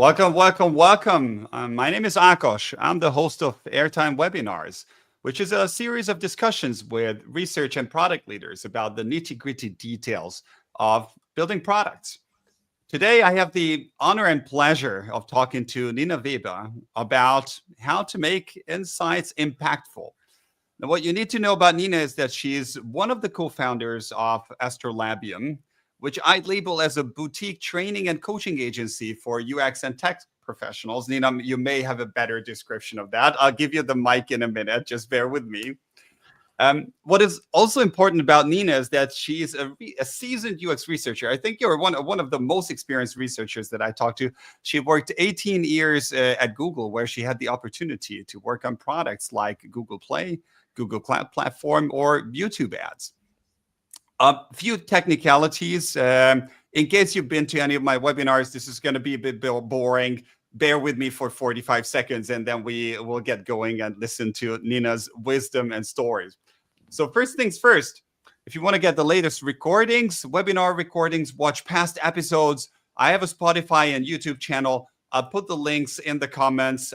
Welcome, welcome, welcome. My name is Akos. I'm the host of Airtime Webinars, which is a series of discussions with research and product leaders about the nitty-gritty details of building products. Today, I have the honor and pleasure of talking to Nina Weber about how to make insights impactful. Now, what you need to know about Nina is that she's one of the co-founders of Astrolabium, which I label as a boutique training and coaching agency for UX and tech professionals. Nina, you may have a better description of that. I'll give you the mic in a minute. Just bear with me. What is also important about Nina is that she is a seasoned UX researcher. I think you're one of the most experienced researchers that I talked to. She worked 18 years at Google, where she had the opportunity to work on products like Google Play, Google Cloud Platform, or YouTube ads. A few technicalities. In case you've been to any of my webinars, this is going to be a bit boring. Bear with me for 45 seconds, and then we will get going and listen to Nina's wisdom and stories. So first things first, if you want to get the latest recordings, webinar recordings, watch past episodes, I have a Spotify and YouTube channel. I'll put the links in the comments.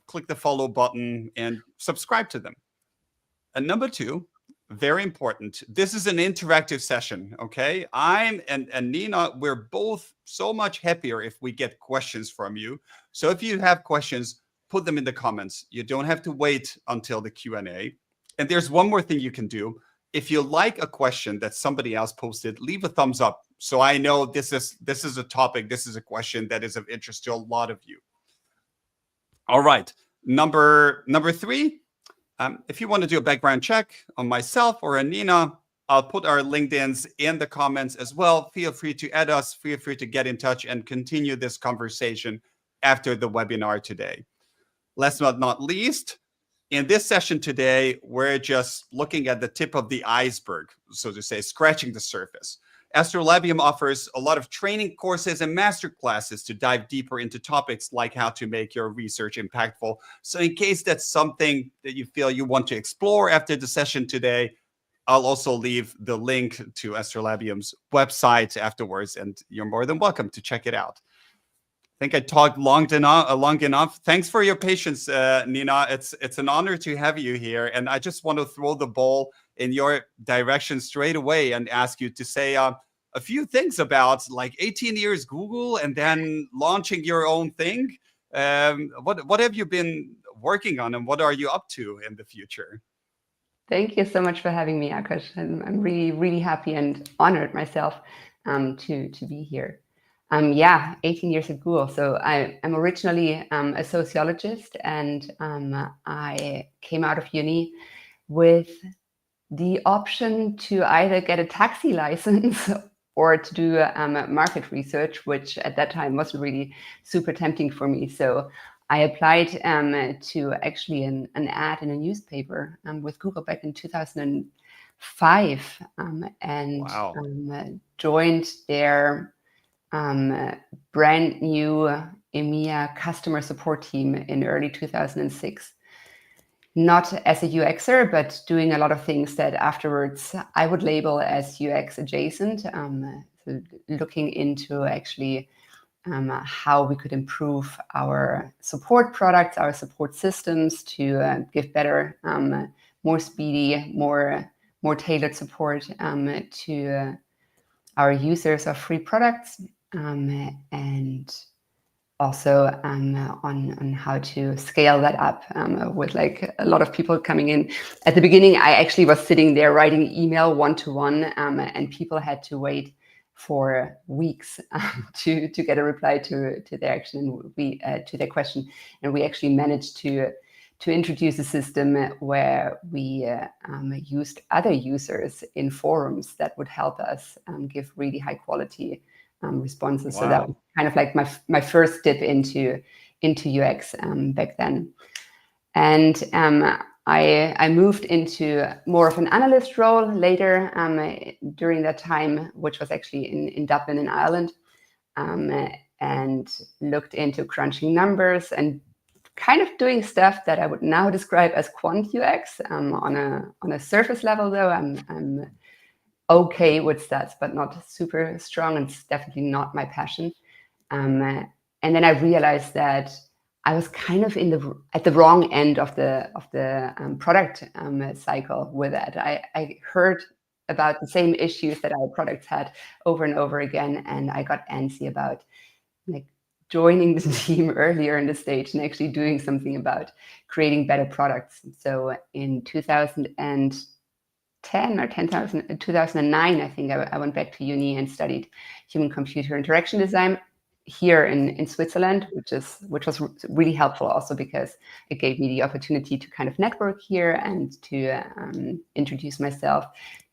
Click the follow button and subscribe to them. And number two, very important, this is an interactive session, okay? And Nina, we're both so much happier if we get questions from you. So if you have questions, put them in the comments. You don't have to wait until the Q&A. And there's one more thing you can do. If you like a question that somebody else posted, leave a thumbs up. So I know this is a topic, this is a question that is of interest to a lot of you. All right, number three, if you want to do a background check on myself or on Nina, I'll put our LinkedIns in the comments as well. Feel free to add us, feel free to get in touch and continue this conversation after the webinar today. Last but not least, in this session today, we're just looking at the tip of the iceberg, so to say, scratching the surface. Astrolabium offers a lot of training courses and master classes to dive deeper into topics like how to make your research impactful. So in case that's something that you feel you want to explore after the session today, I'll also leave the link to Astrolabium's website afterwards, and you're more than welcome to check it out. I think I talked long enough. Thanks for your patience, Nina. It's an honor to have you here. And I just want to throw the ball in your direction straight away and ask you to say a few things about like 18 years Google and then launching your own thing. What have you been working on and what are you up to in the future? Thank you so much for having me, Akash. I'm really, really happy and honored myself to be here. 18 years at Google. So I'm originally a sociologist, and I came out of uni with the option to either get a taxi license or to do market research, which at that time wasn't really super tempting for me. So I applied to actually an ad in a newspaper with Google back in 2005 and Wow. Joined their brand new EMEA customer support team in early 2006. Not as a UXer, but doing a lot of things that afterwards I would label as UX adjacent. So looking into actually how we could improve our support products, our support systems to give better, more speedy, more tailored support to our users of free products. And also on how to scale that up with like a lot of people coming in. At the beginning, I actually was sitting there writing email one-to-one, and people had to wait for weeks to get a reply to their action, to their question. And we actually managed to introduce a system where we used other users in forums that would help us give really high quality responses. Wow. So that was kind of like my first dip into UX back then. And I moved into more of an analyst role later during that time, which was actually in Dublin in Ireland, and looked into crunching numbers and kind of doing stuff that I would now describe as quant UX on a surface level. Though I'm okay with stats, but not super strong, and it's definitely not my passion. And then I realized that I was kind of at the wrong end of the product cycle with that. I heard about the same issues that our products had over and over again, and I got antsy about like joining the team earlier in the stage and actually doing something about creating better products. So in 2010 or 2009, I think I went back to uni and studied human-computer interaction design here in Switzerland, which was really helpful also because it gave me the opportunity to kind of network here and to introduce myself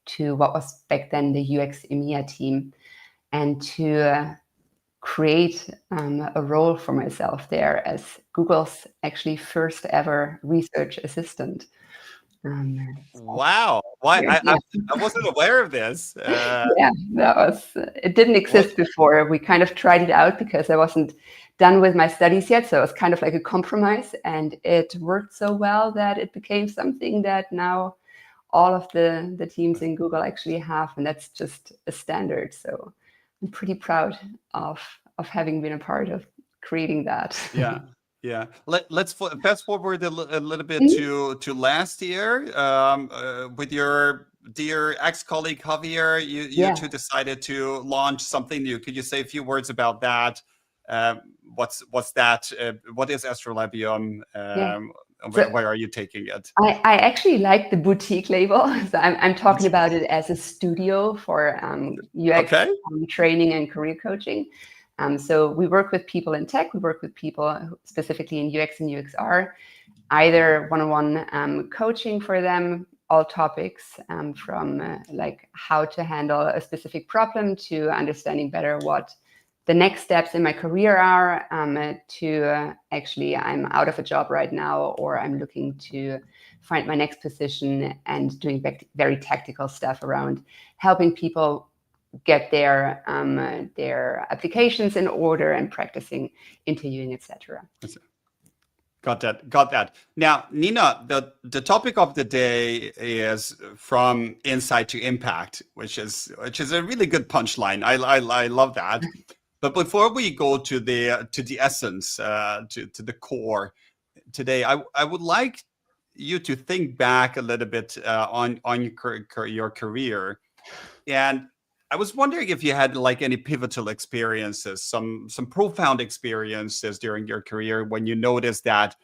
to what was back then the UX EMEA team, and to create a role for myself there as Google's actually first ever research assistant. Wow. Why Yeah. I wasn't aware of this. Yeah, it didn't What? exist before. We kind of tried it out because I wasn't done with my studies yet. So it was kind of like a compromise, and it worked so well that it became something that now all of the teams in Google actually have, and that's just a standard. So I'm pretty proud of having been a part of creating that. Yeah. Yeah. Let's fast forward a little bit Mhm. to last year with your dear ex-colleague Javier. You Yeah, two decided to launch something new. Could you say a few words about that? What's that? What is Astrolabium? yeah. So Where are you taking it? I actually like the boutique label. So I'm talking about it as a studio for UX Okay. training and career coaching. So we work with people in tech. We work with people specifically in UX and UXR, either one-on-one coaching for them, all topics from like how to handle a specific problem to understanding better what the next steps in my career are, to actually I'm out of a job right now, or I'm looking to find my next position, and doing very tactical stuff around helping people get their applications in order and practicing interviewing, etc. Got that. Got that. Now, Nina, the topic of the day is from insight to impact, which is a really good punchline. I love that. But before we go to the essence, to the core today, I would like you to think back a little bit on your career, and I was wondering if you had like any pivotal experiences, some profound experiences during your career when you noticed that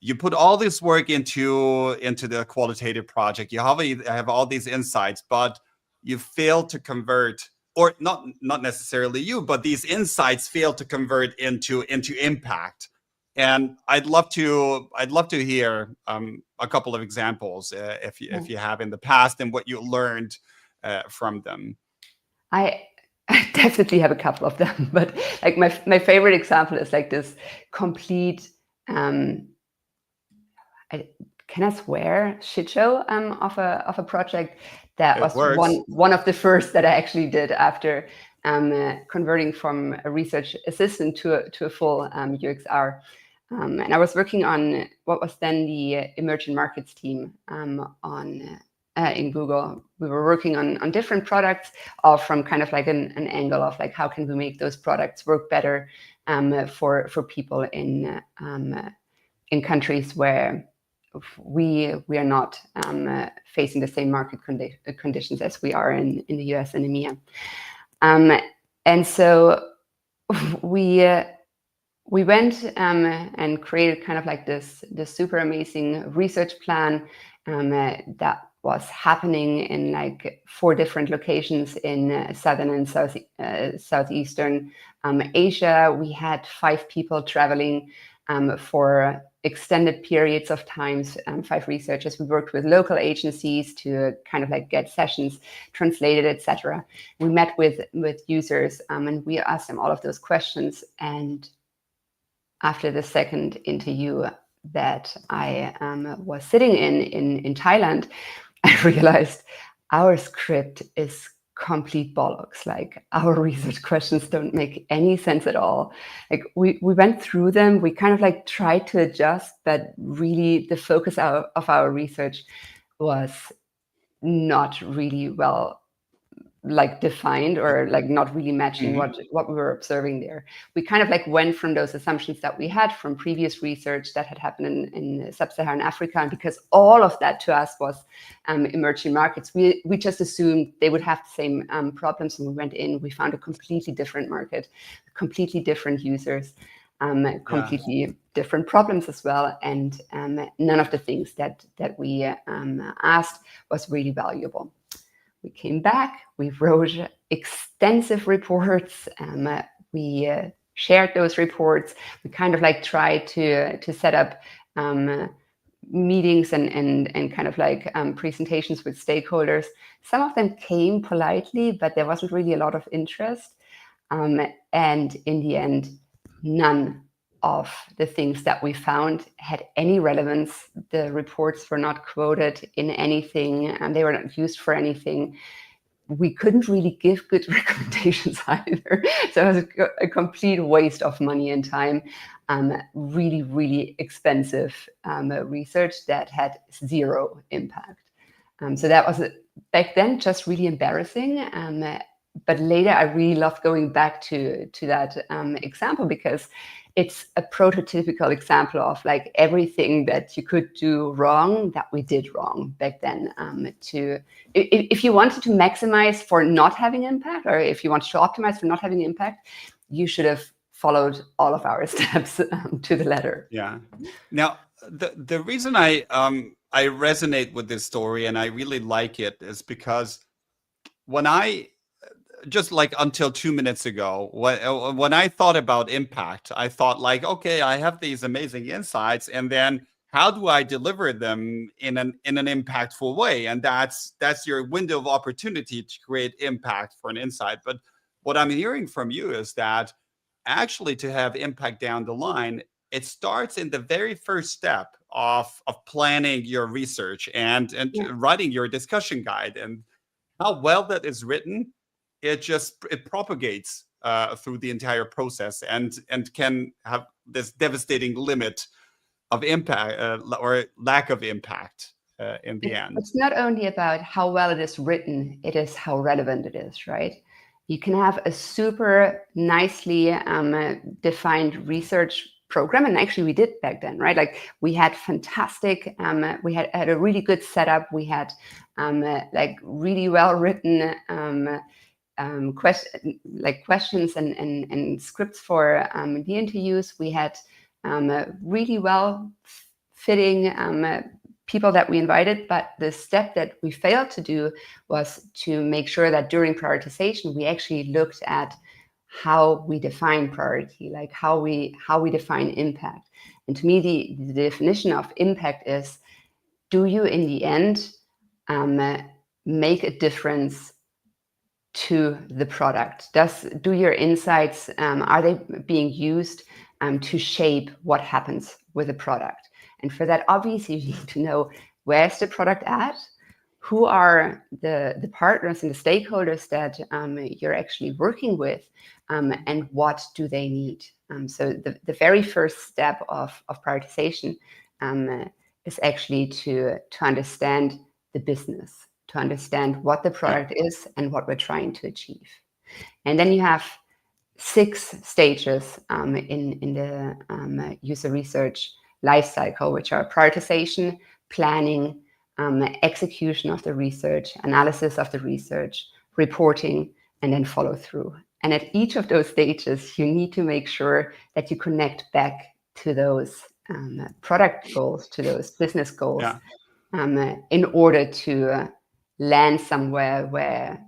you put all this work into the qualitative project. You have all these insights, but you fail to convert, or not necessarily you, but these insights fail to convert into impact. And I'd love to hear a couple of examples, if you have in the past, and what you learned from them. I I definitely have a couple of them, but like my favorite example is like this complete um, I, can I swear shit show of a project that It was works. one of the first that I actually did after converting from a research assistant to a full UXR. And I was working on what was then the emerging markets team on in Google. We were working on different products, all from kind of like an angle of like how can we make those products work better for people in countries where we are not facing the same market conditions as we are in the US and EMEA. And so we went and created kind of like this super amazing research plan that was happening in like 4 different locations in southern and southeastern Asia. We had 5 people traveling for extended periods of times, 5 researchers. We worked with local agencies to kind of like get sessions translated, etc. We met with users and we asked them all of those questions. And after the second interview that I was sitting in Thailand, I realized our script is complete bollocks. Like our research questions don't make any sense at all. Like we went through them, we kind of like tried to adjust, but really the focus of our research was not really well like defined or like not really matching what we were observing there. We kind of like went from those assumptions that we had from previous research that had happened in sub-Saharan Africa, and because all of that to us was emerging markets, we just assumed they would have the same problems. And we went in, we found a completely different market, completely different users, completely different problems as well, and none of the things that we asked was really valuable. We came back, we wrote extensive reports, we shared those reports. We kind of like tried to set up meetings and kind of like presentations with stakeholders. Some of them came politely, but there wasn't really a lot of interest. And in the end, none of the things that we found had any relevance. The reports were not quoted in anything, and they were not used for anything. We couldn't really give good recommendations either. So it was a complete waste of money and time. Really, really expensive research that had zero impact. So that was back then just really embarrassing. But later, I really loved going back to that example, because it's a prototypical example of like everything that you could do wrong that we did wrong back then. If you wanted to maximize for not having impact, or if you wanted to optimize for not having impact, you should have followed all of our steps to the letter. Yeah. Now, the reason I resonate with this story and I really like it is because when I just like until 2 minutes ago, when I thought about impact, I thought like, okay, I have these amazing insights, and then how do I deliver them in an impactful way? And that's your window of opportunity to create impact for an insight. But what I'm hearing from you is that actually to have impact down the line, it starts in the very first step of planning your research and writing your discussion guide. And how well that is written, it propagates through the entire process and can have this devastating limit of impact or lack of impact in the end. It's not only about how well it is written, it is how relevant it is, right? You can have a super nicely defined research program, and actually we did back then, right? Like we had fantastic, we had a really good setup. We had like really well written questions and scripts for the interviews. We had really well fitting people that we invited, but the step that we failed to do was to make sure that during prioritization we actually looked at how we define priority, like how we define impact. And to me, the definition of impact is, do you in the end make a difference to the product? Do your insights, are they being used to shape what happens with the product? And for that, obviously, you need to know, where's the product at? Who are the partners and the stakeholders that you're actually working with, and what do they need? So the very first step of prioritization is actually to understand the business, to understand what the product is and what we're trying to achieve. And then you have 6 stages in the user research lifecycle, which are prioritization, planning, execution of the research, analysis of the research, reporting, and then follow through. And at each of those stages, you need to make sure that you connect back to those product goals, to those business goals, in order to land somewhere where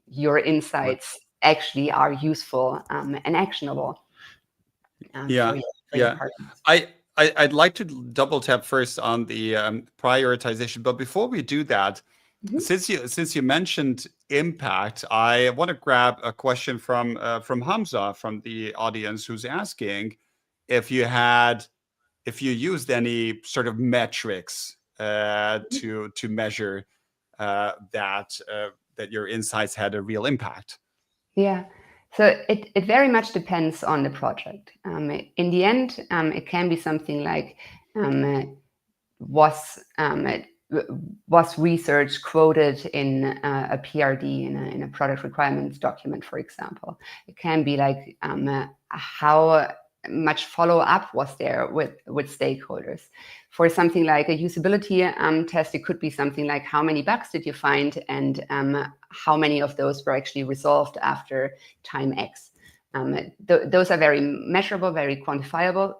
your insights actually are useful and actionable. For your partners. I'd like to double tap first on the prioritization, but before we do that, since you mentioned impact, I want to grab a question from Hamza from the audience, who's asking if you used any sort of metrics to measure that your insights had a real impact. Yeah. So it very much depends on the project. In the end, it can be something like, was research quoted in a PRD, in a product requirements document, for example. It can be like how much follow-up was there with stakeholders. For something like a usability test, it could be something like how many bugs did you find, and how many of those were actually resolved after time X. Those are very measurable, very quantifiable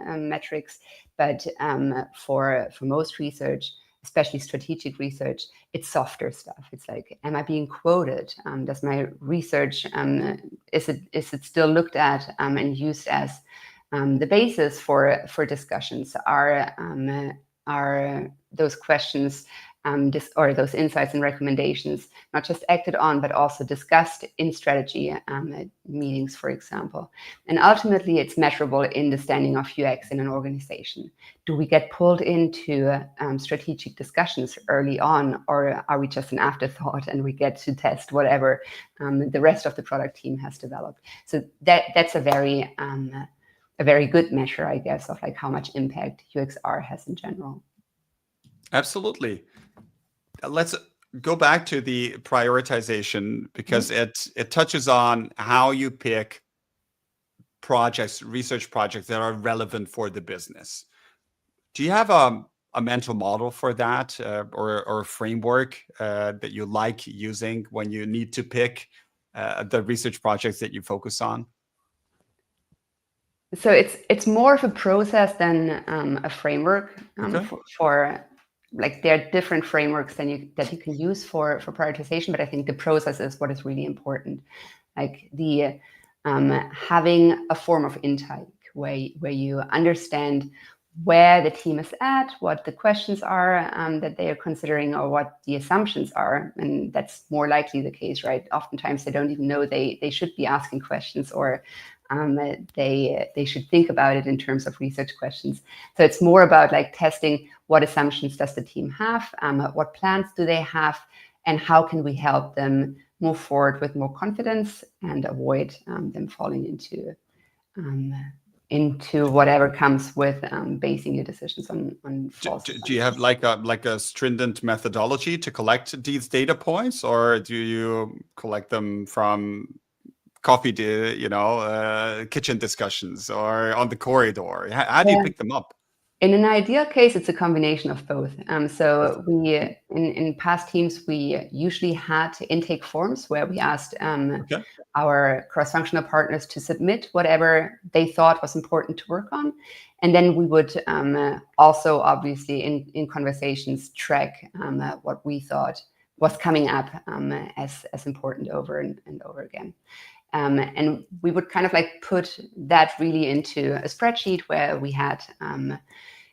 metrics, but for most research, especially strategic research, it's softer stuff. It's like, am I being quoted? Does my research, is it still looked at and used as the basis for discussions? Are those questions or those insights and recommendations not just acted on, but also discussed in strategy meetings, for example? And ultimately, it's measurable in the standing of UX in an organization. Do we get pulled into strategic discussions early on, or are we just an afterthought and we get to test whatever the rest of the product team has developed? So that's a very good measure, I guess, of like how much impact UXR has in general. Absolutely. Let's go back to the prioritization, because it touches on how you pick projects, research projects that are relevant for the business. Do you have a mental model for that, or a framework that you like using when you need to pick the research projects that you focus on? So it's more of a process than a framework. Okay. For like, there are different frameworks that you can use for prioritization, but I think the process is what is really important. Like the having a form of intake where you understand where the team is at, what the questions are that they are considering, or what the assumptions are. And that's more likely the case, right? Oftentimes they don't even know they should be asking questions, or they should think about it in terms of research questions. So it's more about like testing what assumptions does the team have, what plans do they have, and how can we help them move forward with more confidence and avoid them falling into whatever comes with basing your decisions on false assumptions. Do you have like a stringent methodology to collect these data points, or do you collect them from kitchen discussions or on the corridor? How do you pick them up? In an ideal case, it's a combination of both. So we, in past teams, we usually had intake forms where we asked our cross-functional partners to submit whatever they thought was important to work on. And then we would also, obviously, in conversations, track what we thought was coming up as important over and over again. And we would kind of like put that really into a spreadsheet where we had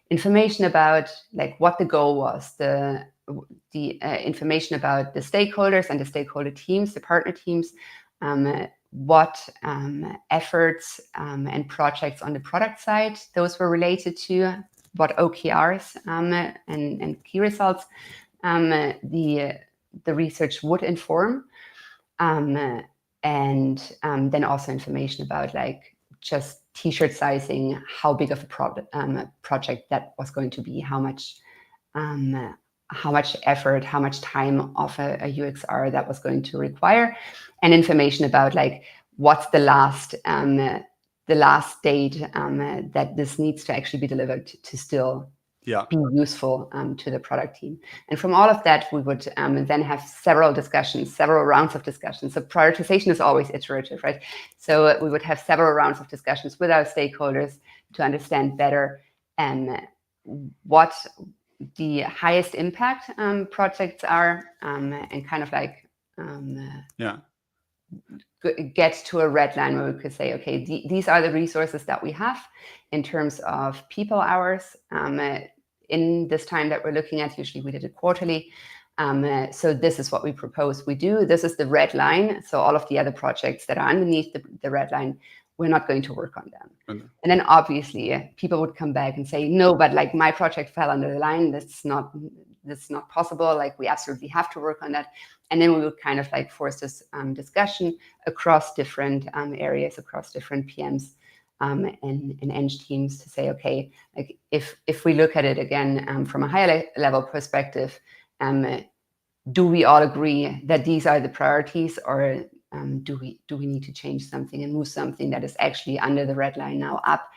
information about like what the goal was, the information about the stakeholders and the stakeholder teams, the partner teams, what efforts and projects on the product side those were related to, what OKRs and key results the research would inform. And then also information about like just t-shirt sizing, how big of a project that was going to be, how much effort, how much time of a UXR that was going to require, and information about like what's the last date that this needs to actually be delivered to still be useful to the product team. And from all of that, we would then have several rounds of discussions. So prioritization is always iterative, right? So we would have several rounds of discussions with our stakeholders to understand better what the highest impact projects are, and kind of like get to a red line where we could say, okay, these are the resources that we have in terms of people hours in this time that we're looking at. Usually we did it quarterly. So this is what we propose we do. This is the red line. So all of the other projects that are underneath the red line, we're not going to work on them. And then obviously people would come back and say, no, but like my project fell under the line. That's not possible. Like we absolutely have to work on that. And then we would kind of like force this discussion across different areas, across different PMs, and eng teams to say, okay, like if we look at it again from a higher level perspective, do we all agree that these are the priorities, or do we need to change something and move something that is actually under the red line now up?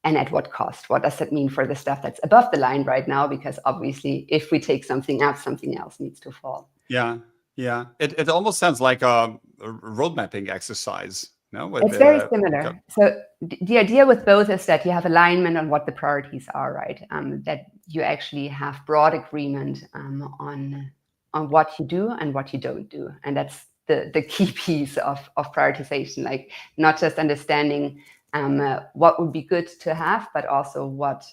And at what cost? What does that mean for the stuff that's above the line right now? Because obviously, if we take something out, something else needs to fall. Yeah, yeah. It almost sounds like a road mapping exercise. No, with It's very similar. So the idea with both is that you have alignment on what the priorities are, right? That you actually have broad agreement on what you do and what you don't do, and that's the key piece of prioritization. Like not just understanding what would be good to have, but also what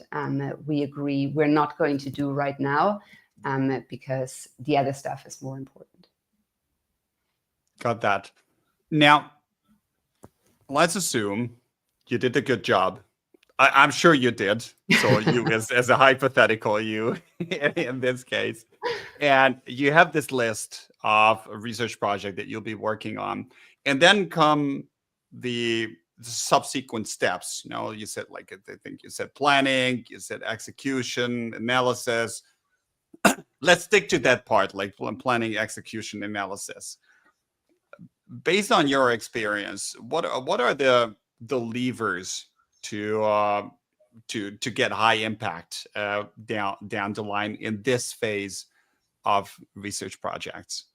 we agree we're not going to do right now because the other stuff is more important. Got that. Now, let's assume you did a good job. I'm sure you did. So you, as a hypothetical, you in this case, and you have this list of a research project that you'll be working on, and then come the subsequent steps. You know, you said like I think you said planning, you said execution, analysis. Let's stick to that part, like planning, execution, analysis. Based on your experience, what are the levers to get high impact down the line in this phase of research projects?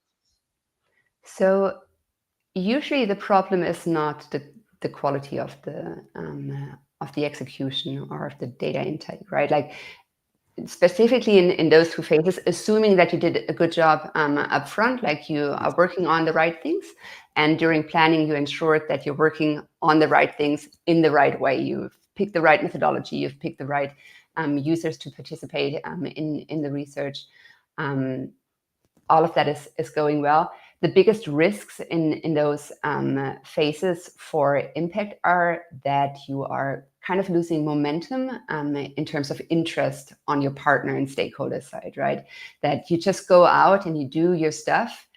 So usually the problem is not the quality of the execution or of the data intake, right? Like specifically in those two phases, assuming that you did a good job up front, like you are working on the right things, and during planning you ensured that you're working on the right things in the right way. You've picked the right methodology, you've picked the right users to participate in the research. All of that is going well. The biggest risks in those phases for impact are that you are kind of losing momentum in terms of interest on your partner and stakeholder side, right? That you just go out and you do your stuff,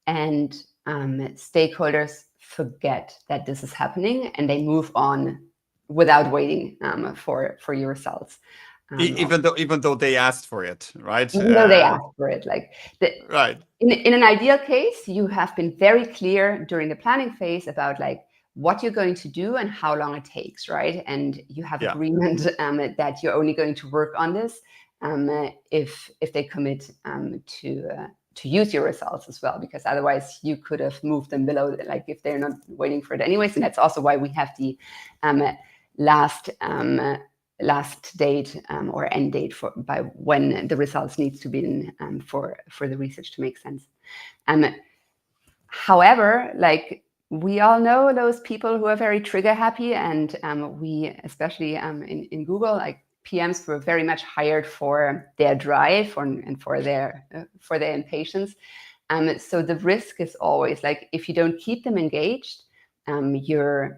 and stakeholders forget that this is happening and they move on without waiting for your results. Even though they asked for it, right? Even though they asked for it, like right. In an ideal case, you have been very clear during the planning phase about like what you're going to do and how long it takes, right? And you have agreement that you're only going to work on this if they commit to use your results as well, because otherwise you could have moved them below, like if they're not waiting for it anyways. And that's also why we have the last date or end date by when the results needs to be in for the research to make sense. However, like we all know those people who are very trigger happy, and we especially in Google, like PMs were very much hired for their drive and for their impatience. So the risk is always like if you don't keep them engaged, you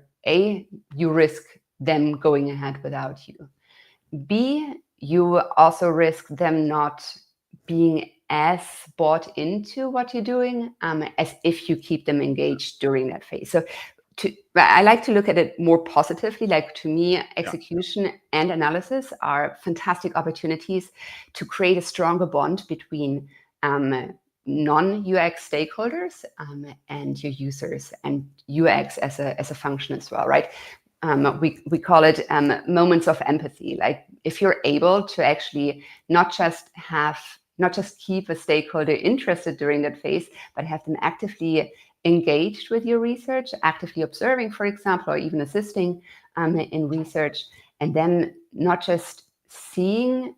risk them going ahead without you. B, you also risk them not being as bought into what you're doing as if you keep them engaged during that phase. So I like to look at it more positively. Like to me, execution and analysis are fantastic opportunities to create a stronger bond between non-UX stakeholders and your users, and UX as a function as well, right? We call it moments of empathy. Like if you're able to actually not just keep a stakeholder interested during that phase, but have them actively engaged with your research, actively observing, for example, or even assisting in research, and then not just seeing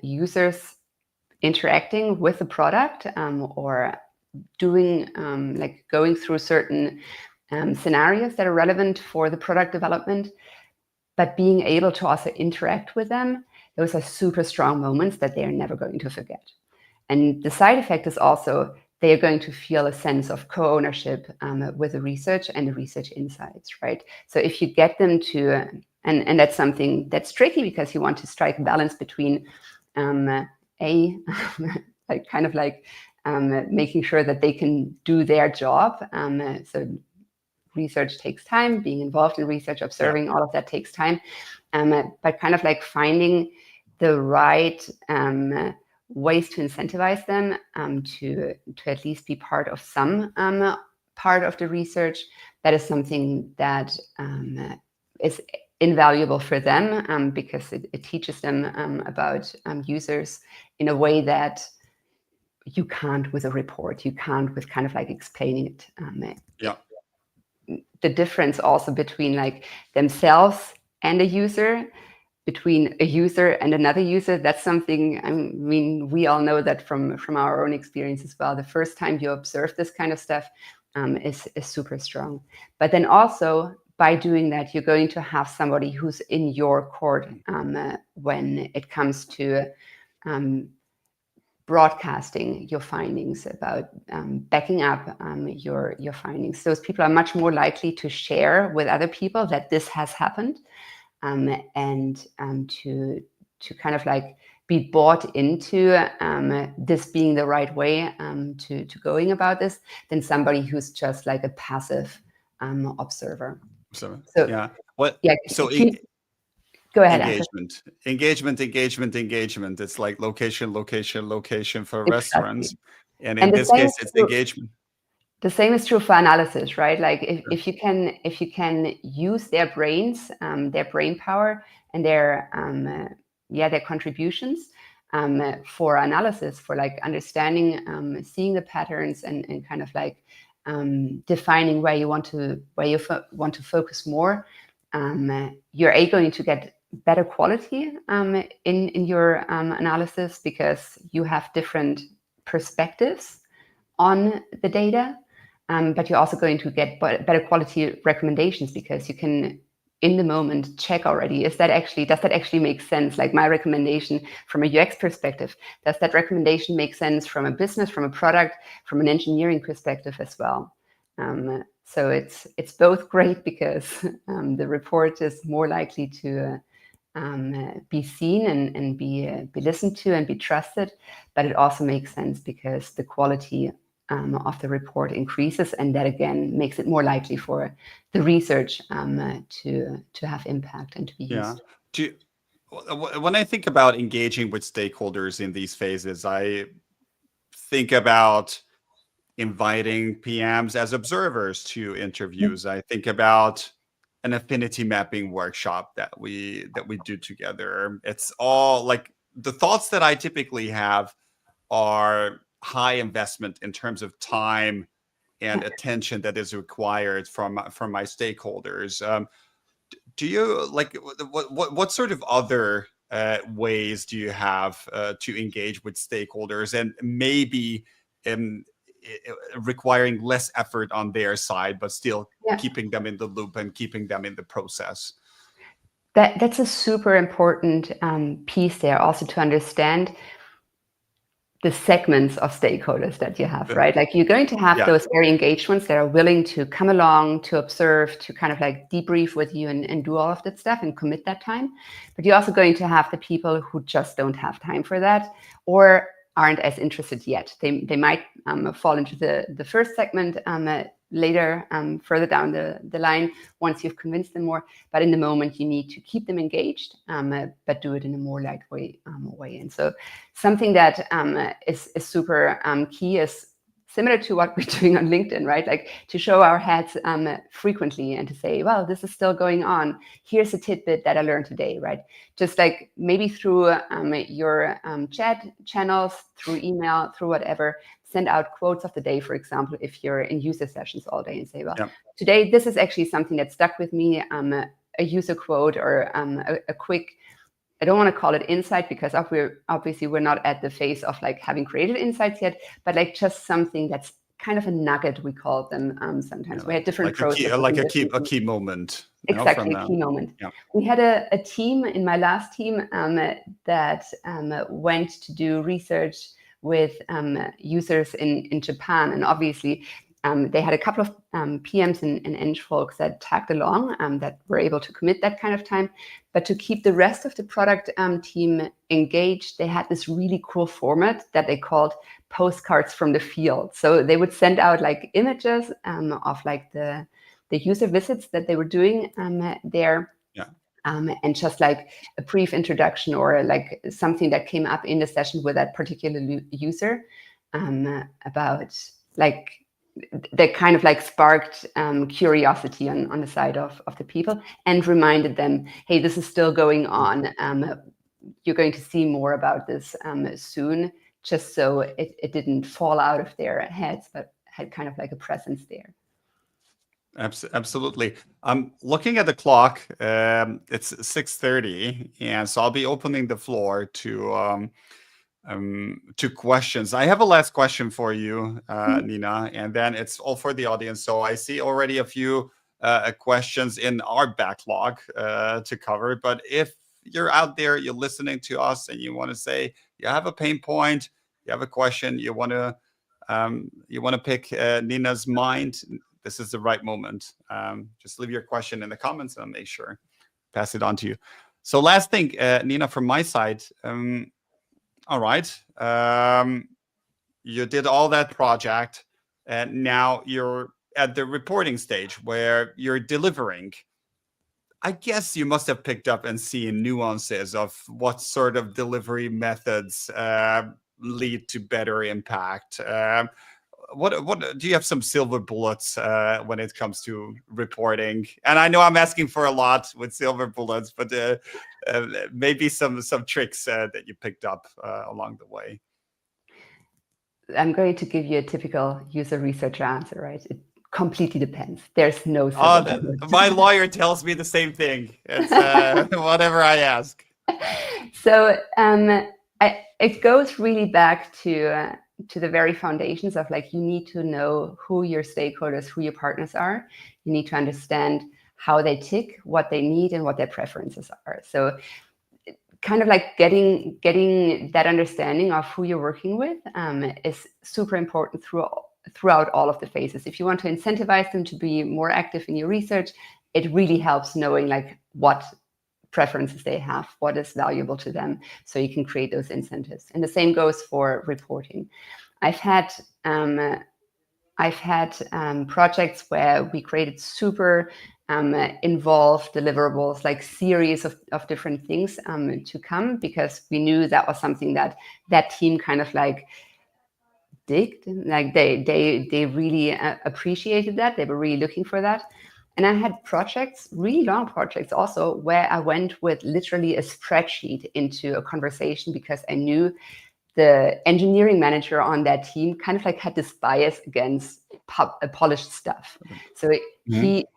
users interacting with the product or doing like going through certain scenarios that are relevant for the product development, but being able to also interact with them. Those are super strong moments that they are never going to forget. And the side effect is also they are going to feel a sense of co-ownership with the research and the research insights, right? So if you get them to, and that's something that's tricky because you want to strike a balance between like kind of like making sure that they can do their job. So research takes time, being involved in research, observing, all of that takes time. But kind of like finding the right ways to incentivize them to at least be part of some part of the research, that is something that is invaluable for them because it teaches them about users in a way that you can't with a report, you can't with kind of like explaining it. The difference also between like themselves and a user, between a user and another user, that's something, I mean, we all know that from our own experience as well. The first time you observe this kind of stuff is super strong. But then also by doing that, you're going to have somebody who's in your court when it comes to broadcasting your findings, about backing up your findings. Those people are much more likely to share with other people that this has happened and to kind of like be bought into this being the right way to going about this than somebody who's just like a passive observer. So yeah. So go ahead. Engagement. It's like location for Exactly. Restaurants, and in this case, it's engagement. The same is true for analysis, right? Like if you can use their brains, their brain power, and their contributions for analysis, for like understanding, seeing the patterns, and kind of like defining where you want to focus more, you're going to get better quality in your analysis because you have different perspectives on the data. But you're also going to get better quality recommendations because you can, in the moment, check already, does that actually make sense? Like my recommendation from a UX perspective, does that recommendation make sense from a business, from a product, from an engineering perspective as well? So it's both great because the report is more likely to be seen and be listened to and be trusted, but it also makes sense because the quality of the report increases, and that again makes it more likely for the research to have impact and to be used. When I think about engaging with stakeholders in these phases, I think about inviting PMs as observers to interviews. I think about an affinity mapping workshop that we do together. It's all like the thoughts that I typically have are high investment in terms of time and attention that is required from my stakeholders. Do you like what sort of other ways do you have to engage with stakeholders, and maybe requiring less effort on their side, but still keeping them in the loop and keeping them in the process? That's a super important piece there, also to understand the segments of stakeholders that you have, right? Like you're going to have those very engaged ones that are willing to come along, to observe, to kind of like debrief with you and do all of that stuff and commit that time. But you're also going to have the people who just don't have time for that or aren't as interested yet. They might fall into the first segment later, further down the line, once you've convinced them more. But in the moment, you need to keep them engaged, but do it in a more light way. And so something that is super key is similar to what we're doing on LinkedIn, right? Like to show our heads frequently and to say, well, this is still going on. Here's a tidbit that I learned today, right? Just like maybe through your chat channels, through email, through whatever, send out quotes of the day, for example, if you're in user sessions all day and say, well, today, this is actually something that stuck with me, a user quote or a quick, I don't want to call it insight because obviously we're not at the phase of like having created insights yet, but like just something that's kind of a nugget, we call them sometimes. We had different processes. A key moment. Exactly, a key moment. Yeah. We had a team in my last team that went to do research with users in Japan. And obviously, they had a couple of PMs and Eng folks that tagged along that were able to commit that kind of time. But to keep the rest of the product team engaged, they had this really cool format that they called postcards from the field. So they would send out like images of like the user visits that they were doing there. Yeah. And just like a brief introduction or like something that came up in the session with that particular user about like that kind of like sparked curiosity on the side of the people and reminded them, hey, this is still going on. You're going to see more about this soon, just so it didn't fall out of their heads, but had kind of like a presence there. Absolutely. I'm looking at the clock. It's 6:30, and so I'll be opening the floor to questions. I have a last question for you, Nina, and then it's all for the audience. So I see already a few questions in our backlog to cover. But if you're out there, you're listening to us, and you want to say you have a pain point, you have a question, you want to pick Nina's mind, this is the right moment. Just leave your question in the comments, and I'll make sure pass it on to you. So last thing, Nina, from my side. All right. You did all that project, and now you're at the reporting stage where you're delivering. I guess you must have picked up and seen nuances of what sort of delivery methods lead to better impact. What do you have some silver bullets when it comes to reporting? And I know I'm asking for a lot with silver bullets, but maybe some tricks that you picked up along the way. I'm going to give you a typical user researcher answer, right? It completely depends. There's no silver bullet. My lawyer tells me the same thing. It's whatever I ask. So it goes really back to the very foundations of like, you need to know who your stakeholders, who your partners are. You need to understand how they tick, what they need, and what their preferences are. So kind of like getting that understanding of who you're working with is super important throughout all of the phases. If you want to incentivize them to be more active in your research, it really helps knowing like what preferences they have, what is valuable to them, so you can create those incentives. And the same goes for reporting. I've had projects where we created super involved deliverables, like series of different things to come, because we knew that was something that team kind of like digged, like they really appreciated that. They were really looking for that. And I had projects, really long projects also, where I went with literally a spreadsheet into a conversation, because I knew the engineering manager on that team kind of like had this bias against polished stuff. So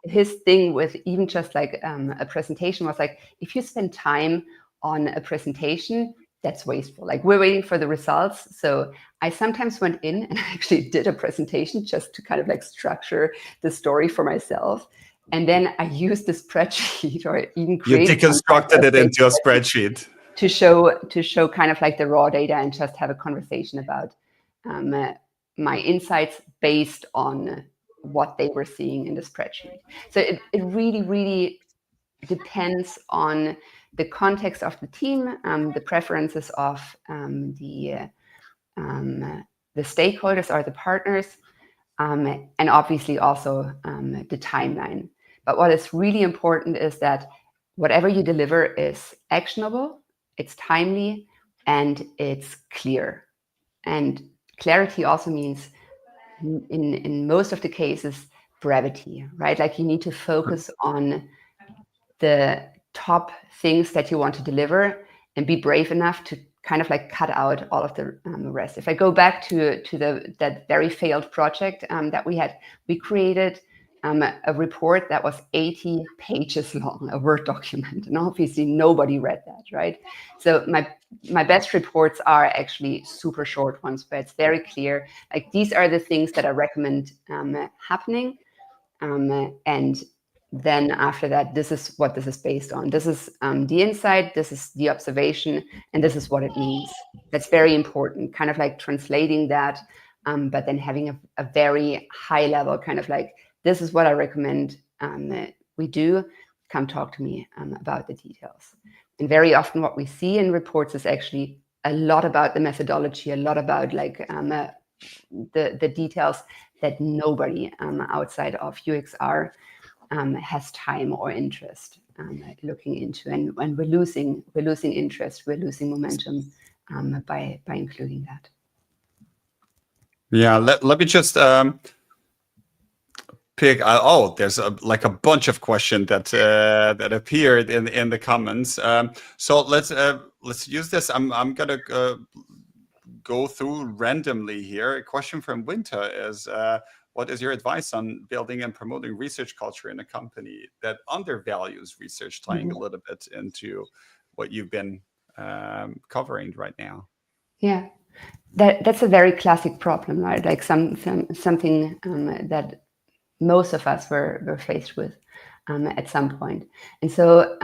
his thing with even just like a presentation was like, if you spend time on a presentation, that's wasteful. Like, we're waiting for the results. So I sometimes went in and actually did a presentation just to kind of like structure the story for myself. And then I used the spreadsheet, or even created. You deconstructed it into a spreadsheet to show kind of like the raw data and just have a conversation about my insights based on what they were seeing in the spreadsheet. So it really, really depends on the context of the team, the preferences of the stakeholders or the partners, and obviously also the timeline. But what is really important is that whatever you deliver is actionable, it's timely, and it's clear. And clarity also means, in most of the cases, brevity, right? Like, you need to focus on the top things that you want to deliver and be brave enough to kind of like cut out all of the rest. If I go back to that very failed project that we had, we created a report that was 80 pages long, a Word document, and obviously nobody read that, right? So my best reports are actually super short ones, but it's very clear. Like, these are the things that I recommend happening, and then after that, this is what this is based on. This is the insight, this is the observation, and this is what it means. That's very important, kind of like translating that, but then having a very high level kind of like, this is what I recommend we do. Come talk to me about the details. And very often what we see in reports is actually a lot about the methodology, a lot about like the details that nobody outside of UXR has time or interest looking into, and we're losing interest, we're losing momentum by including that. Yeah, let me just pick. There's like a bunch of questions that appeared in the comments. So let's use this. I'm gonna go through randomly here. A question from Winter is, what is your advice on building and promoting research culture in a company that undervalues research, tying a little bit into what you've been covering right now? Yeah, that's a very classic problem, right? Like something that most of us were faced with at some point. And so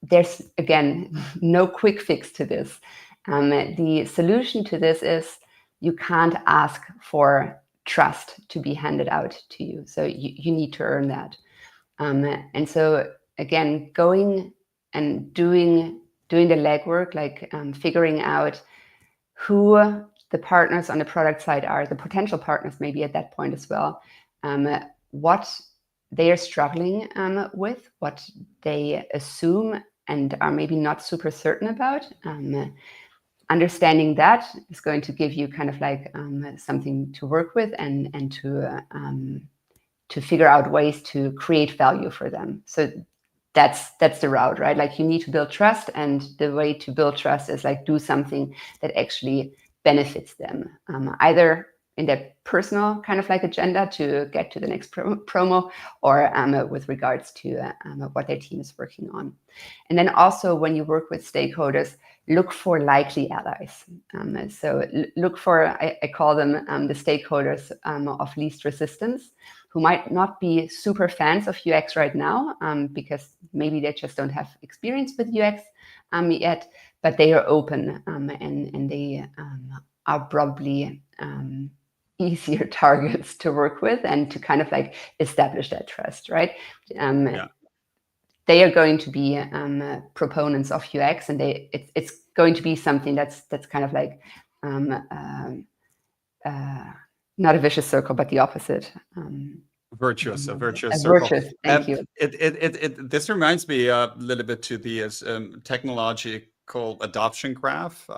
there's, again, no quick fix to this. The solution to this is you can't ask for trust to be handed out to you. So you need to earn that. And so, again, going and doing the legwork, like figuring out who the partners on the product side are, the potential partners maybe at that point as well, what they are struggling with, what they assume and are maybe not super certain about. Understanding that is going to give you kind of like something to work with and to figure out ways to create value for them. So that's the route, right? Like, you need to build trust, and the way to build trust is like do something that actually benefits them, either in their personal kind of like agenda to get to the next promo, or with regards to what their team is working on. And then also, when you work with stakeholders, look for likely allies. So look for, I call them the stakeholders of least resistance, who might not be super fans of UX right now, because maybe they just don't have experience with UX yet, but they are open, and they are probably easier targets to work with and to kind of like establish that trust, right? Yeah. They are going to be proponents of UX, and it's going to be something that's kind of like not a vicious circle, but the opposite. A virtuous circle. Virtuous, thank you. This reminds me a little bit to the technological adoption graph.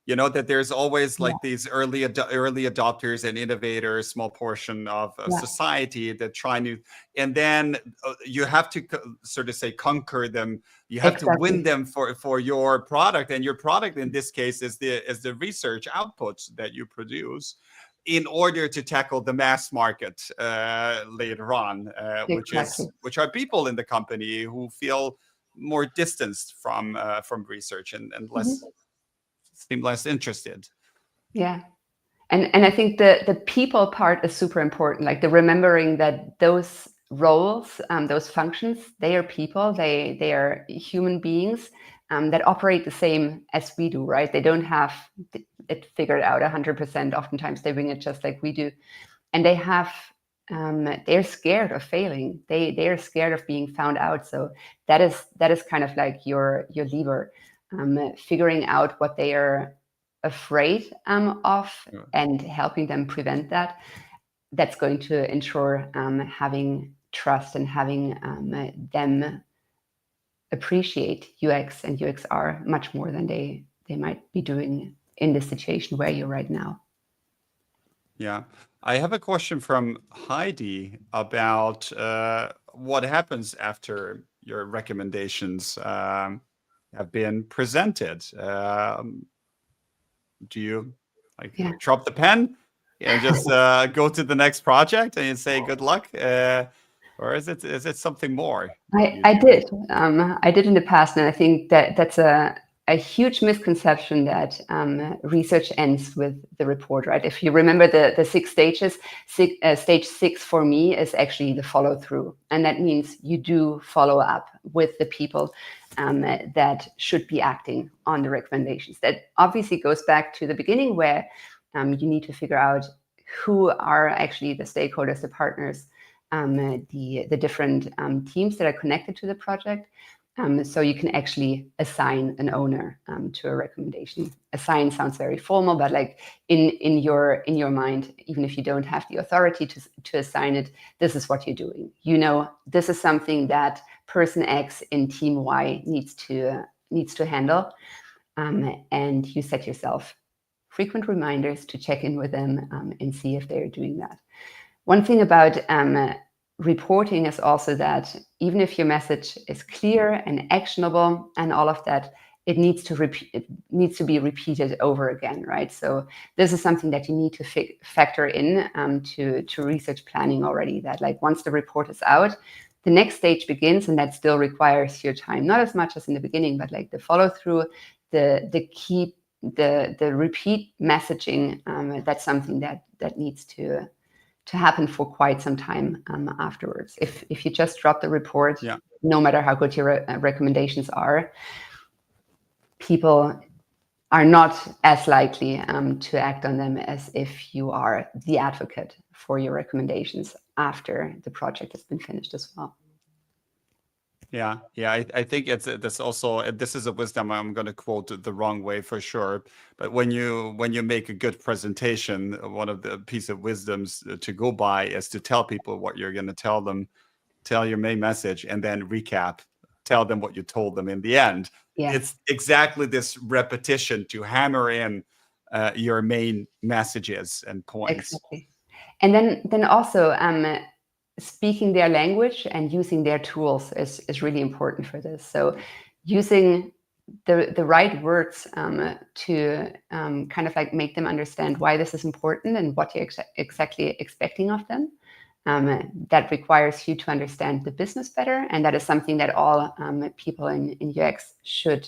You know, that there's always like these early adopters and innovators, small portion of society that try to, and then you have to sort of say conquer them. You have to win them for your product, and your product in this case is the research output that you produce, in order to tackle the mass market later on, which are people in the company who feel more distanced from research and less seem less interested. Yeah. And I think the people part is super important, like the remembering that those roles, those functions, they are people, they are human beings that operate the same as we do, right? They don't have it figured out 100%. Oftentimes they bring it just like we do. And they have, they're scared of failing. They are scared of being found out. So that is kind of like your lever, figuring out what they are afraid of and helping them prevent that. That's going to ensure having trust and having them appreciate UX and UXR much more than they might be doing in the situation where you're right now. Yeah. I have a question from Heidi about what happens after your recommendations have been presented. Do you drop the pen and just go to the next project and say good luck, or is it something more? I did in the past, and I think that's a huge misconception that research ends with the report, right? If you remember the 6 stages, stage 6 for me is actually the follow through, and that means you do follow up with the people that should be acting on the recommendations. That obviously goes back to the beginning, where you need to figure out who are actually the stakeholders, the partners, the different teams that are connected to the project, So you can actually assign an owner to a recommendation. Assign sounds very formal, but like in your mind, even if you don't have the authority to assign it, this is what you're doing. You know, this is something that person X in team Y needs to handle, and you set yourself frequent reminders to check in with them and see if they're doing that. One thing about reporting is also that even if your message is clear and actionable and all of that, it needs to be repeated over again, right? So this is something that you need to factor in to research planning already, that like once the report is out, the next stage begins, and that still requires your time, not as much as in the beginning, but like the follow through, the repeat messaging. That's something that needs to happen for quite some time afterwards. If you just drop the report, no matter how good your recommendations are, people are not as likely to act on them as if you are the advocate for your recommendations after the project has been finished as well. Yeah. I think that's also, this is a wisdom I'm going to quote the wrong way for sure. But when you make a good presentation, one of the piece of wisdoms to go by is to tell people what you're going to tell them, tell your main message, and then recap, tell them what you told them in the end. Yeah. It's exactly this repetition to hammer in your main messages and points. Exactly. And then also speaking their language and using their tools is really important for this. So using the right words to kind of like make them understand why this is important and what you're exactly expecting of them. That requires you to understand the business better, and that is something that all people in UX should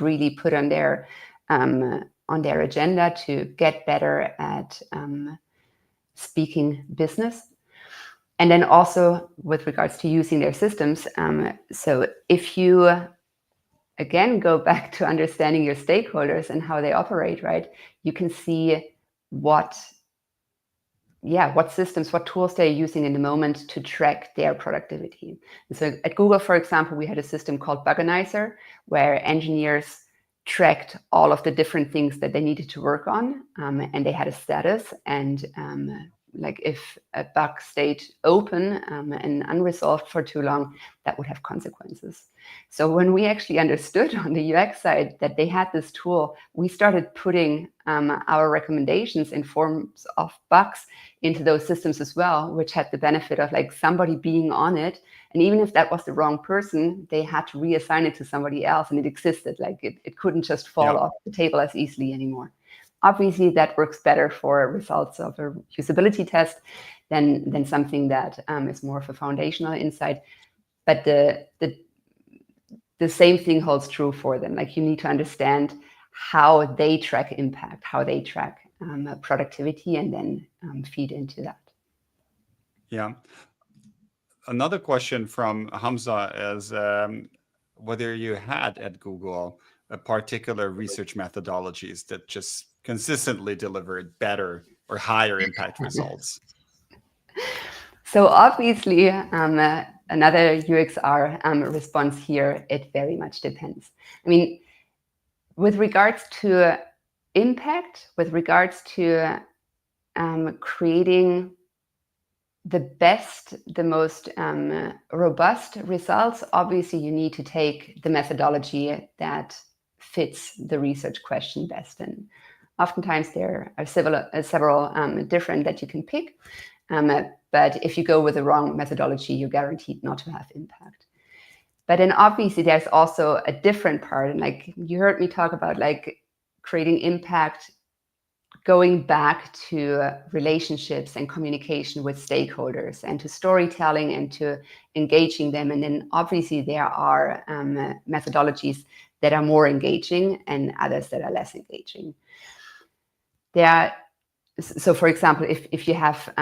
really put on their agenda to get better at speaking business. And then also with regards to using their systems. So if you, again, go back to understanding your stakeholders and how they operate, right, you can see what systems, what tools they're using in the moment to track their productivity. And so at Google, for example, we had a system called Buganizer, where engineers tracked all of the different things that they needed to work on, and they had a status, and like if a bug stayed open and unresolved for too long, that would have consequences. So when we actually understood on the UX side that they had this tool, we started putting our recommendations in forms of bugs into those systems as well, which had the benefit of like somebody being on it. And even if that was the wrong person, they had to reassign it to somebody else, and it existed. Like it couldn't just fall off the table as easily anymore. Obviously, that works better for results of a usability test than something that is more of a foundational insight. But the same thing holds true for them. Like you need to understand how they track impact, how they track productivity, and then feed into that. Yeah. Another question from Hamza is whether you had at Google a particular research methodologies that just consistently delivered better or higher impact results. So obviously, another UXR response here, it very much depends. I mean, with regards to impact, with regards to creating the best, the most robust results, obviously you need to take the methodology that fits the research question best. And oftentimes there are several different that you can pick. But if you go with the wrong methodology, you're guaranteed not to have impact. But then obviously there's also a different part. And like you heard me talk about like creating impact, going back to relationships and communication with stakeholders and to storytelling and to engaging them. And then obviously there are methodologies that are more engaging and others that are less engaging. So for example, if you have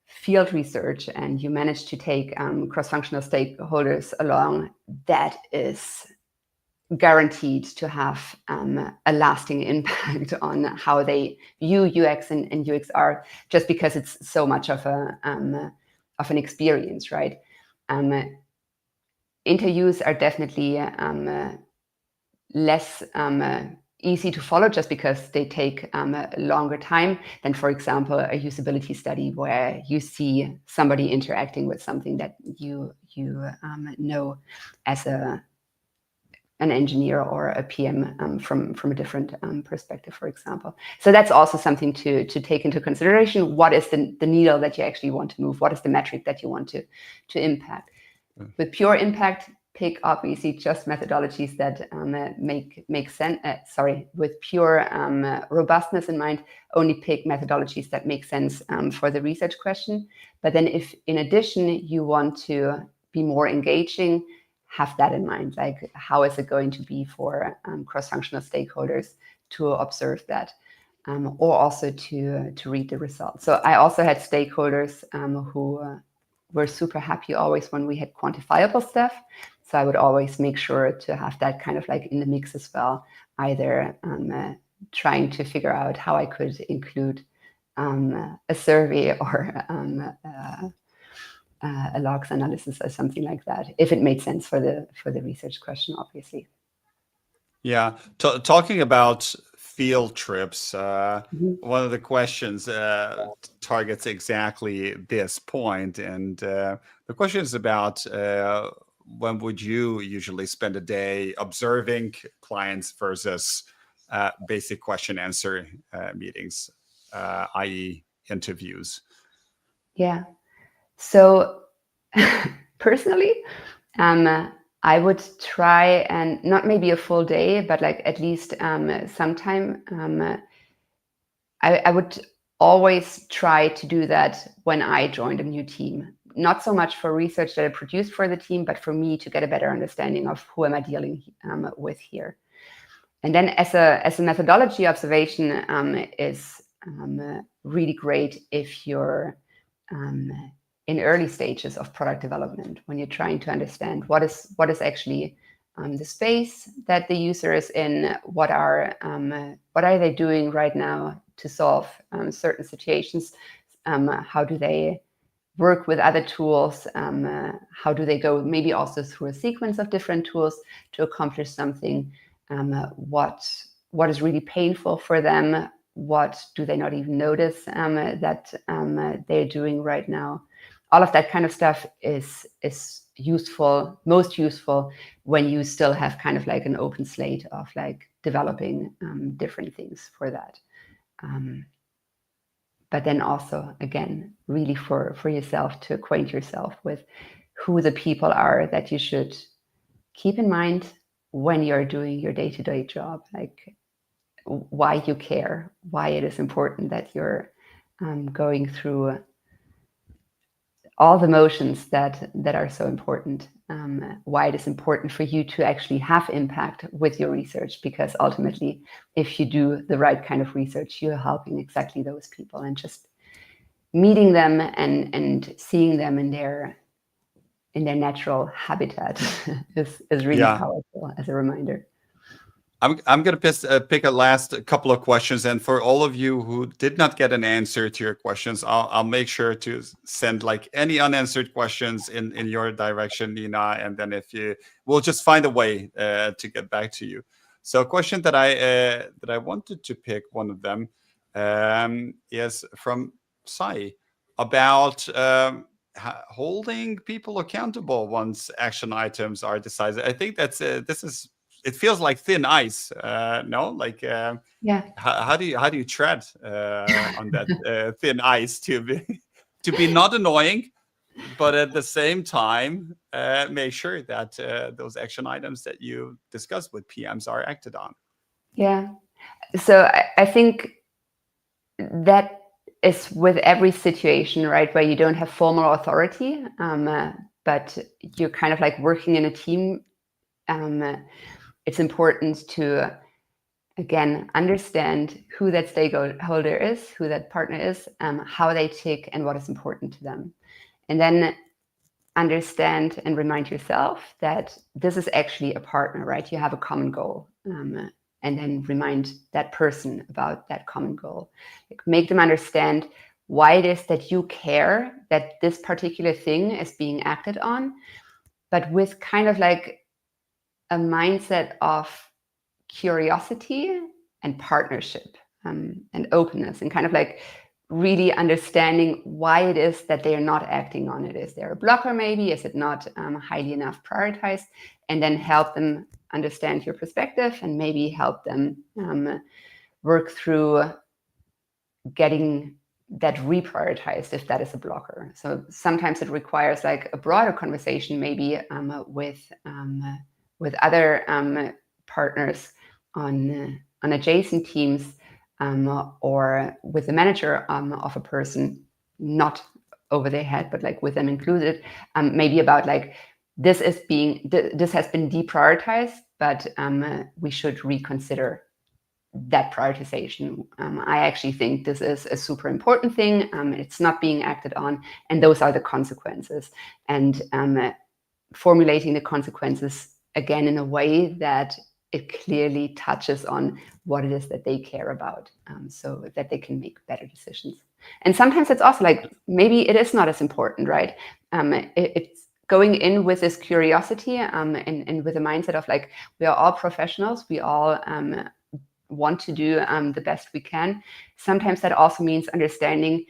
field research and you manage to take cross-functional stakeholders along, that is guaranteed to have a lasting impact on how they view UX and UXR, just because it's so much of an experience, right? interviews are definitely less easy to follow just because they take a longer time than, for example, a usability study where you see somebody interacting with something that you know as an engineer or a PM from a different perspective, for example. So that's also something to take into consideration. What is the needle that you actually want to move? What is the metric that you want to impact? With pure impact, pick obviously just methodologies that make sense. With pure robustness in mind, only pick methodologies that make sense for the research question. But then if in addition you want to be more engaging, have that in mind. Like, how is it going to be for cross-functional stakeholders to observe that? Or also to read the results. So I also had stakeholders who were super happy always when we had quantifiable stuff. So I would always make sure to have that kind of like in the mix as well, either trying to figure out how I could include a survey or a logs analysis or something like that, if it made sense for the research question, obviously. Yeah, talking about field trips, one of the questions targets exactly this point, and the question is about when would you usually spend a day observing clients versus basic question answer meetings, i.e., interviews? Yeah. So personally, I would try and not maybe a full day, but like at least sometime. I would always try to do that when I joined a new team. Not so much for research that I produced for the team, but for me to get a better understanding of who am I dealing with here. And then as a methodology, observation is really great if you're in early stages of product development, when you're trying to understand what is actually the space that the user is in, what are they doing right now to solve certain situations, how do they work with other tools, how do they go maybe also through a sequence of different tools to accomplish something, what is really painful for them, what do they not even notice that they're doing right now. All of that kind of stuff is useful, most useful when you still have kind of like an open slate of like developing different things for that. But then also, again, really for yourself to acquaint yourself with who the people are that you should keep in mind when you're doing your day-to-day job, like why you care, why it is important that you're going through all the motions that are so important, why it is important for you to actually have impact with your research, because ultimately, if you do the right kind of research, you're helping exactly those people, and just meeting them and seeing them in their natural habitat is really powerful as a reminder. I'm going to pick a last couple of questions, and for all of you who did not get an answer to your questions, I'll make sure to send like any unanswered questions in your direction, Nina, and then we'll just find a way to get back to you. So, a question that I wanted to pick, one of them, is from Sai about holding people accountable once action items are decided. I think it feels like thin ice, no? Like, yeah. How do you tread on that thin ice to be not annoying, but at the same time make sure that those action items that you discussed with PMs are acted on? Yeah. So I think that is with every situation, right, where you don't have formal authority, but you're kind of like working in a team. It's important to, again, understand who that stakeholder is, who that partner is, how they tick, and what is important to them. And then understand and remind yourself that this is actually a partner, right? You have a common goal. And then remind that person about that common goal. Make them understand why it is that you care that this particular thing is being acted on, but with kind of like a mindset of curiosity and partnership, and openness, and kind of like really understanding why it is that they are not acting on it. Is there a blocker maybe? Is it not highly enough prioritized? And then help them understand your perspective and maybe help them work through getting that reprioritized if that is a blocker. So sometimes it requires like a broader conversation, maybe with other partners on adjacent teams, or with the manager of a person, not over their head, but like with them included, maybe about like this has been deprioritized, but we should reconsider that prioritization. I actually think this is a super important thing. It's not being acted on, and those are the consequences. And formulating the consequences again in a way that it clearly touches on what it is that they care about, so that they can make better decisions. And sometimes it's also like maybe it is not as important, right? It's going in with this curiosity, and with a mindset of like, we are all professionals, we all want to do the best we can. Sometimes that also means understanding,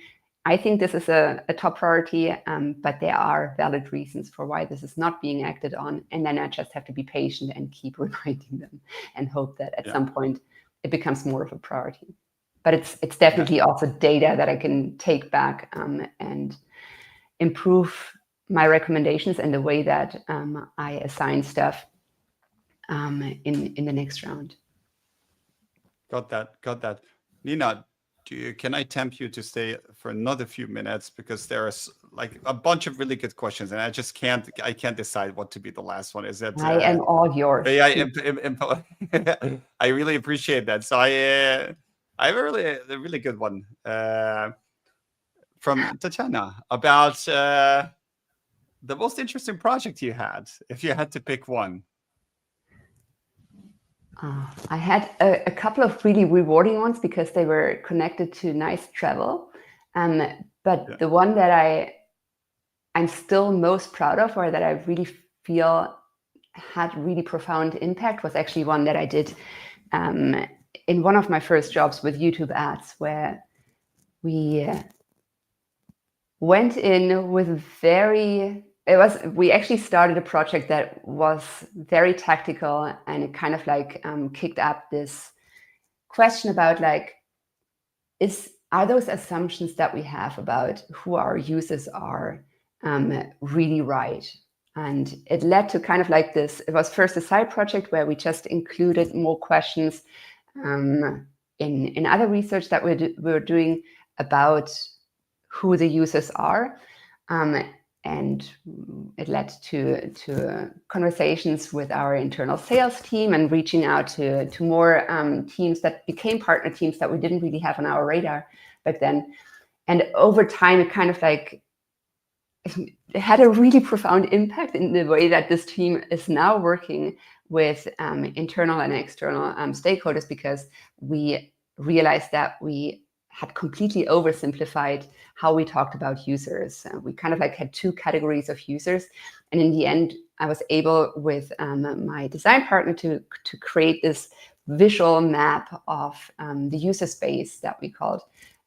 I think this is a top priority, but there are valid reasons for why this is not being acted on. And then I just have to be patient and keep reminding them and hope that at some point it becomes more of a priority. But it's definitely also data that I can take back and improve my recommendations and the way that I assign stuff in the next round. Got that. Nina, can I tempt you to stay for another few minutes, because there's like a bunch of really good questions, and I can't decide what to be the last one. Is that I am all yours. I really appreciate that. So I have a really good one from Tatiana about the most interesting project you had, if you had to pick one. I had a couple of really rewarding ones because they were connected to nice travel. But the one that I'm still most proud of, or that I really feel had really profound impact, was actually one that I did in one of my first jobs with YouTube ads, where we went in with we actually started a project that was very tactical, and it kind of like kicked up this question about like, are those assumptions that we have about who our users are really right? And it led to kind of like this. It was first a side project where we just included more questions in other research that we were doing about who the users are. And it led to conversations with our internal sales team and reaching out to more teams that became partner teams that we didn't really have on our radar back then. And over time, it kind of like it had a really profound impact in the way that this team is now working with internal and external stakeholders, because we realized that we had completely oversimplified how we talked about users. We kind of like had two categories of users. And in the end, I was able with my design partner to create this visual map of the user space that we called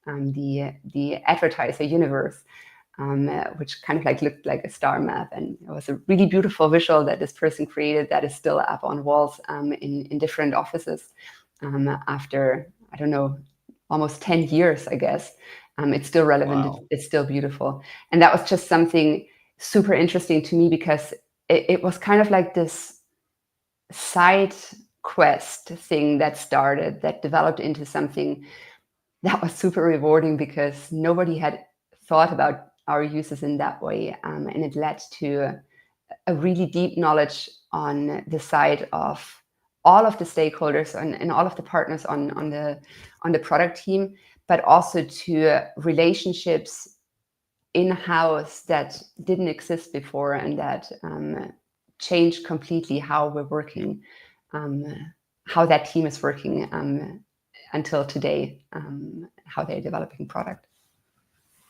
the advertiser universe, which kind of like looked like a star map. And it was a really beautiful visual that this person created that is still up on walls in different offices after, I don't know, almost 10 years, I guess. It's still relevant. Wow. It's still beautiful. And that was just something super interesting to me, because it was kind of like this side quest thing that developed into something that was super rewarding, because nobody had thought about our users in that way. And it led to a really deep knowledge on the side of all of the stakeholders and all of the partners on the product team, but also to relationships in-house that didn't exist before, and that changed completely how we're working, how that team is working until today, how they're developing product.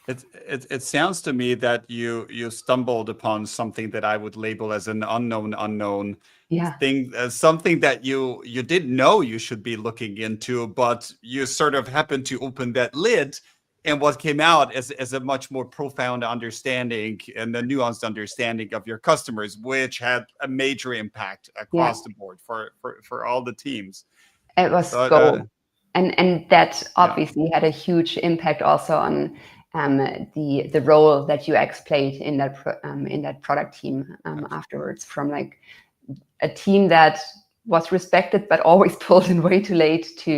It sounds to me that you stumbled upon something that I would label as an unknown Yeah, thing, something that you didn't know you should be looking into, but you sort of happened to open that lid, and what came out as a much more profound understanding and a nuanced understanding of your customers, which had a major impact yeah. across the board for all the teams. It was So gold. And that yeah, obviously had a huge impact also on the role that UX played in that product team afterwards, from like a team that was respected but always pulled in way too late to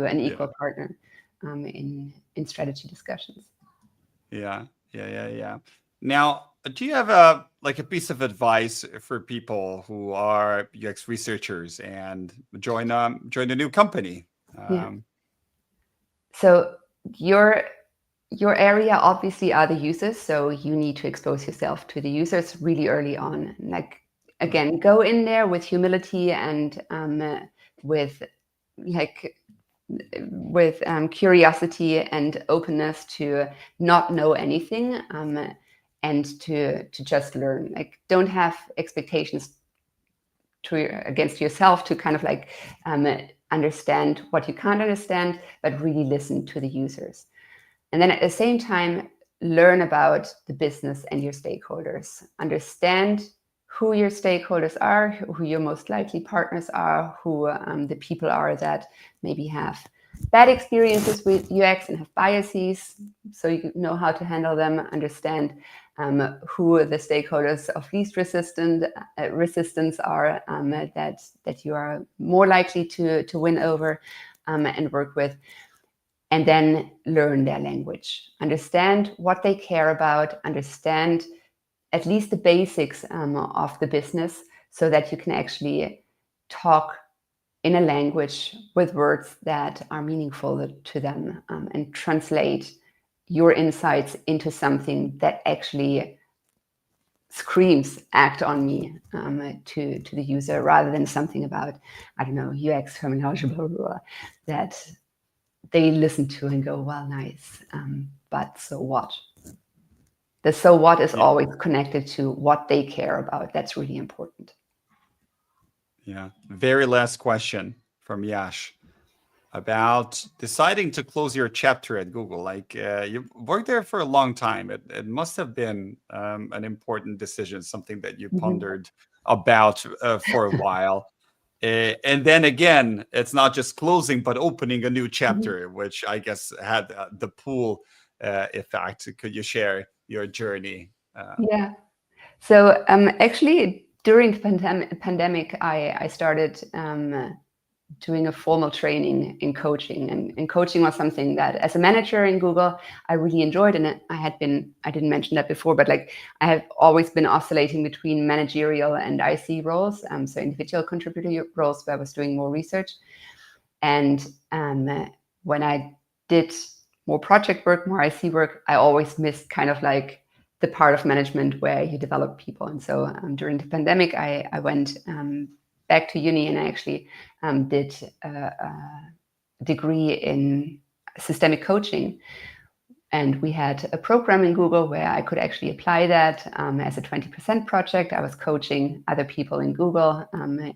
an yeah. equal partner in strategy discussions. Yeah, yeah. Now, do you have a like a piece of advice for people who are UX researchers and join a new company? Yeah. Um, So your area obviously are the users, so you need to expose yourself to the users really early on. Like, right. again, go in there with humility and with like curiosity and openness to not know anything, and to just learn. Like, don't have expectations against yourself to kind of like understand what you can't understand, but really listen to the users. And then at the same time, learn about the business and your stakeholders. Understand who your stakeholders are, who your most likely partners are, who the people are that maybe have bad experiences with UX and have biases, so you know how to handle them. Understand who the stakeholders of least resistance are, that you are more likely to win over and work with. And then learn their language, understand what they care about, understand at least the basics of the business, so that you can actually talk in a language with words that are meaningful to them, and translate your insights into something that actually screams act on me, to the user, rather than something about, I don't know, UX terminology, blah, blah, blah, that they listen to and go, well, nice, but so what? The so what is Yeah, always connected to what they care about. That's really important. yeah. Very last question from Yash about deciding to close your chapter at Google. Like you worked there for a long time. It must have been an important decision, something that you Mhm. pondered about for a while. And then again, it's not just closing, but opening a new Mhm. chapter, which I guess had the pool effect. Could you share your journey? Yeah. So actually, during the pandemic, I started doing a formal training in coaching. And coaching was something that, as a manager in Google, I really enjoyed. And I didn't mention that before, but like, I have always been oscillating between managerial and IC roles, so individual contributor roles, where I was doing more research. And when I did more project work, more IC work, I always missed kind of like the part of management where you develop people. And so during the pandemic, I went back to uni, and I actually did a degree in systemic coaching. And we had a program in Google where I could actually apply that as a 20% project. I was coaching other people in Google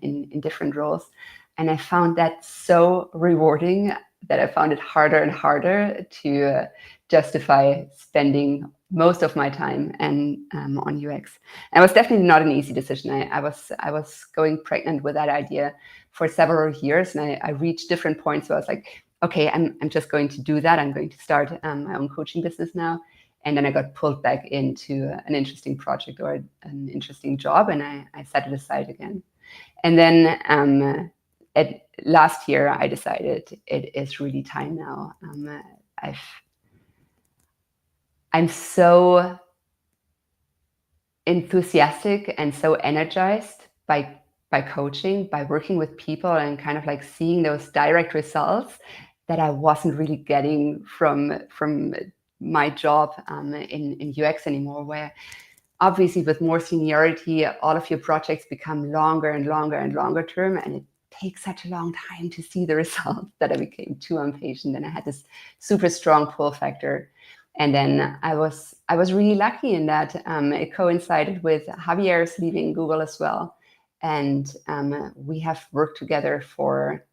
in different roles. And I found that so rewarding that I found it harder and harder to justify spending most of my time and on UX. And it was definitely not an easy decision. I was going pregnant with that idea for several years, and I reached different points where I was like, okay, I'm just going to do that. I'm going to start my own coaching business now. And then I got pulled back into an interesting project or an interesting job, and I set it aside again. And then last year, I decided it is really time now. I've I'm so enthusiastic and so energized by coaching, by working with people, and kind of like seeing those direct results that I wasn't really getting from my job in UX anymore, where obviously with more seniority, all of your projects become longer and longer and longer term, and it takes such a long time to see the results that I became too impatient, and I had this super strong pull factor. And then I was really lucky in that it coincided with Javier's leaving Google as well, and we have worked together for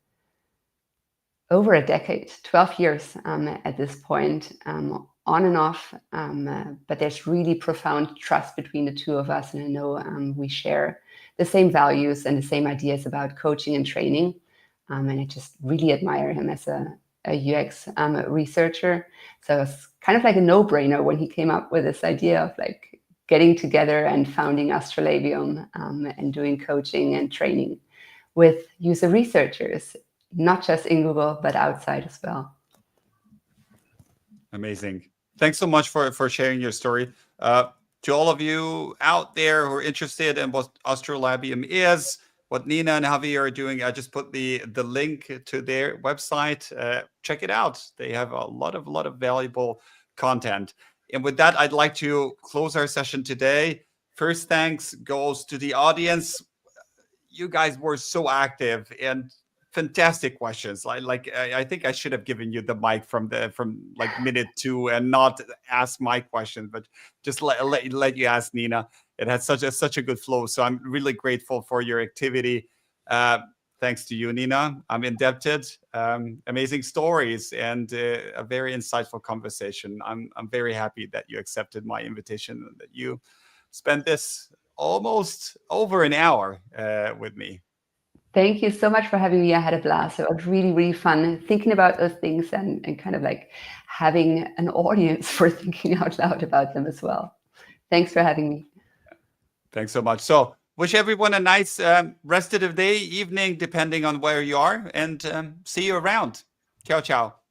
over a decade, 12 years at this point, on and off. But there's really profound trust between the two of us. And I know we share the same values and the same ideas about coaching and training. And I just really admire him as a UX researcher. So it's kind of like a no-brainer when he came up with this idea of like getting together and founding Astrolabium and doing coaching and training with user researchers, not just in Google, but outside as well. Amazing. Thanks so much for sharing your story. To all of you out there who are interested in what Astrolabium is, what Nina and Javier are doing, I just put the link to their website. Check it out. They have a lot of valuable content. And with that, I'd like to close our session today. First, thanks goes to the audience. You guys were so active and fantastic questions. I think I should have given you the mic from like minute 2 and not ask my question, but just let you ask Nina. It had such a good flow. So I'm really grateful for your activity. Thanks to you, Nina. I'm indebted. Amazing stories and a very insightful conversation. I'm very happy that you accepted my invitation and that you spent this almost over an hour with me. Thank you so much for having me. I had a blast. It was really, really fun thinking about those things and kind of like having an audience for thinking out loud about them as well. Thanks for having me. Thanks so much. So wish everyone a nice rest of the day, evening, depending on where you are, and see you around. Ciao, ciao.